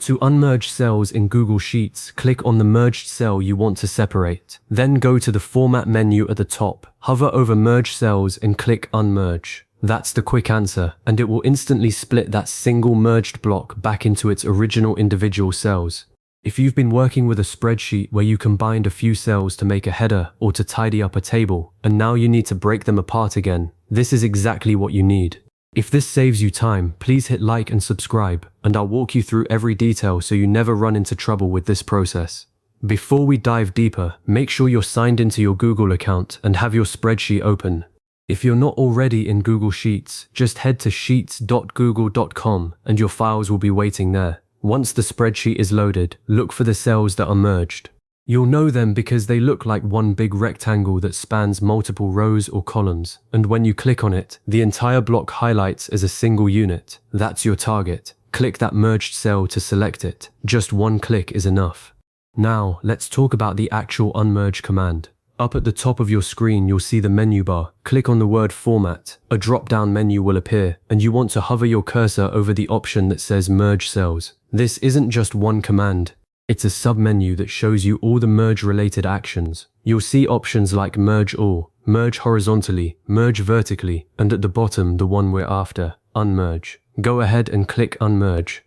To unmerge cells in Google Sheets, click on the merged cell you want to separate. Then go to the Format menu at the top, hover over Merge Cells and click Unmerge. That's the quick answer, and it will instantly split that single merged block back into its original individual cells. If you've been working with a spreadsheet where you combined a few cells to make a header or to tidy up a table, and now you need to break them apart again, this is exactly what you need. If this saves you time, please hit like and subscribe, and I'll walk you through every detail so you never run into trouble with this process. Before we dive deeper, make sure you're signed into your Google account and have your spreadsheet open. If you're not already in Google Sheets, just head to sheets.google.com and your files will be waiting there. Once the spreadsheet is loaded, look for the cells that are merged. You'll know them because they look like one big rectangle that spans multiple rows or columns, and when you click on it, the entire block highlights as a single unit. That's your target. Click that merged cell to select it. Just one click is enough. Now, let's talk about the actual unmerge command. Up at the top of your screen, you'll see the menu bar. Click on the word Format. A drop-down menu will appear, and you want to hover your cursor over the option that says Merge Cells. This isn't just one command. It's a sub-menu that shows you all the merge-related actions. You'll see options like Merge All, Merge Horizontally, Merge Vertically, and at the bottom, the one we're after, Unmerge. Go ahead and click Unmerge.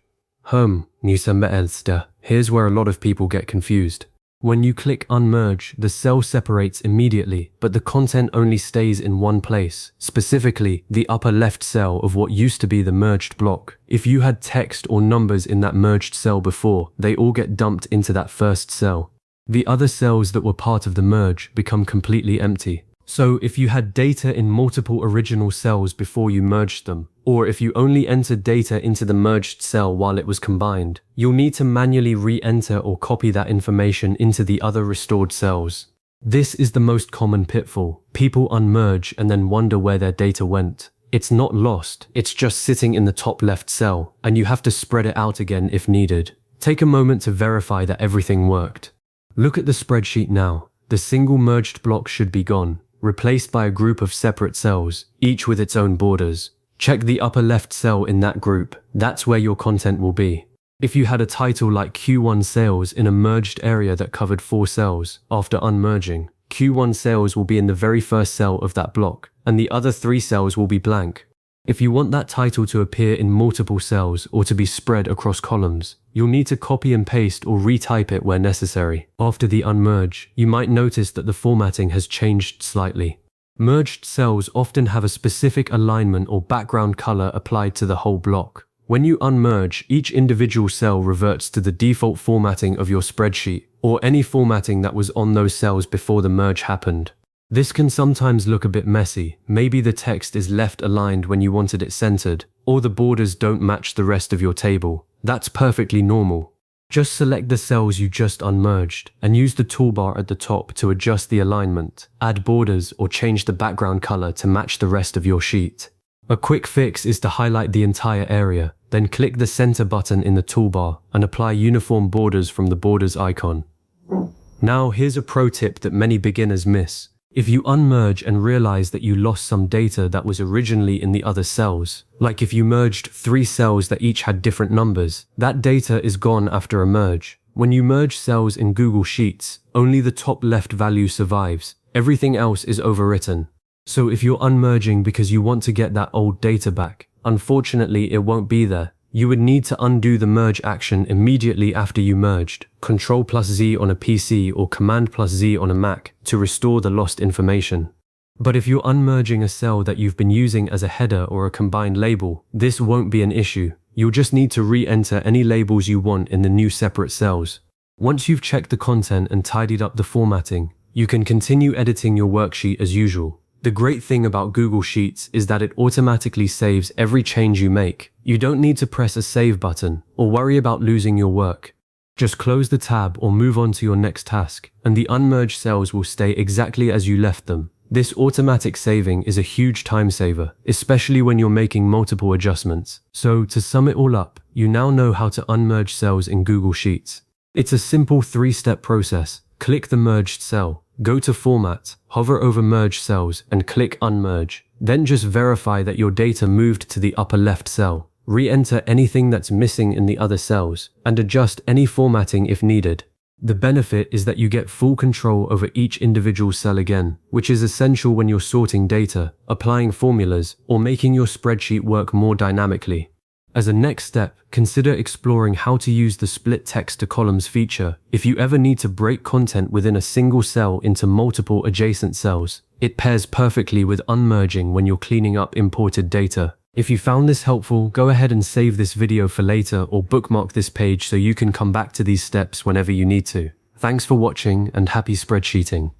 Here's where a lot of people get confused. When you click Unmerge, the cell separates immediately, but the content only stays in one place, specifically the upper left cell of what used to be the merged block. If you had text or numbers in that merged cell before, they all get dumped into that first cell. The other cells that were part of the merge become completely empty. So if you had data in multiple original cells before you merged them, or if you only entered data into the merged cell while it was combined, you'll need to manually re-enter or copy that information into the other restored cells. This is the most common pitfall. People unmerge and then wonder where their data went. It's not lost, it's just sitting in the top left cell, and you have to spread it out again if needed. Take a moment to verify that everything worked. Look at the spreadsheet now. The single merged block should be gone, replaced by a group of separate cells, each with its own borders. Check the upper left cell in that group. That's where your content will be. If you had a title like Q1 Sales in a merged area that covered 4 cells, after unmerging, Q1 Sales will be in the very first cell of that block, and the other 3 cells will be blank. If you want that title to appear in multiple cells or to be spread across columns, you'll need to copy and paste or retype it where necessary. After the unmerge, you might notice that the formatting has changed slightly. Merged cells often have a specific alignment or background color applied to the whole block. When you unmerge, each individual cell reverts to the default formatting of your spreadsheet, or any formatting that was on those cells before the merge happened. This can sometimes look a bit messy. Maybe the text is left aligned when you wanted it centered, or the borders don't match the rest of your table. That's perfectly normal. Just select the cells you just unmerged and use the toolbar at the top to adjust the alignment, add borders, or change the background color to match the rest of your sheet. A quick fix is to highlight the entire area, then click the center button in the toolbar and apply uniform borders from the borders icon. Now here's a pro tip that many beginners miss. If you unmerge and realize that you lost some data that was originally in the other cells, like if you merged 3 cells that each had different numbers, that data is gone after a merge. When you merge cells in Google Sheets, only the top left value survives. Everything else is overwritten. So if you're unmerging because you want to get that old data back, unfortunately it won't be there. You would need to undo the merge action immediately after you merged, Ctrl+Z on a PC or Command+Z on a Mac to restore the lost information. But if you're unmerging a cell that you've been using as a header or a combined label, this won't be an issue. You'll just need to re-enter any labels you want in the new separate cells. Once you've checked the content and tidied up the formatting, you can continue editing your worksheet as usual. The great thing about Google Sheets is that it automatically saves every change you make. You don't need to press a save button or worry about losing your work. Just close the tab or move on to your next task, and the unmerged cells will stay exactly as you left them. This automatic saving is a huge time saver, especially when you're making multiple adjustments. So to sum it all up, you now know how to unmerge cells in Google Sheets. It's a simple 3-step process. Click the merged cell. Go to Format, hover over Merge Cells and click Unmerge. Then just verify that your data moved to the upper left cell. re-enter anything that's missing in the other cells, and adjust any formatting if needed. The benefit is that you get full control over each individual cell again, which is essential when you're sorting data, applying formulas, or making your spreadsheet work more dynamically. As a next step, consider exploring how to use the split text to columns feature if you ever need to break content within a single cell into multiple adjacent cells. It pairs perfectly with unmerging when you're cleaning up imported data. If you found this helpful, go ahead and save this video for later or bookmark this page so you can come back to these steps whenever you need to. Thanks for watching and happy spreadsheeting.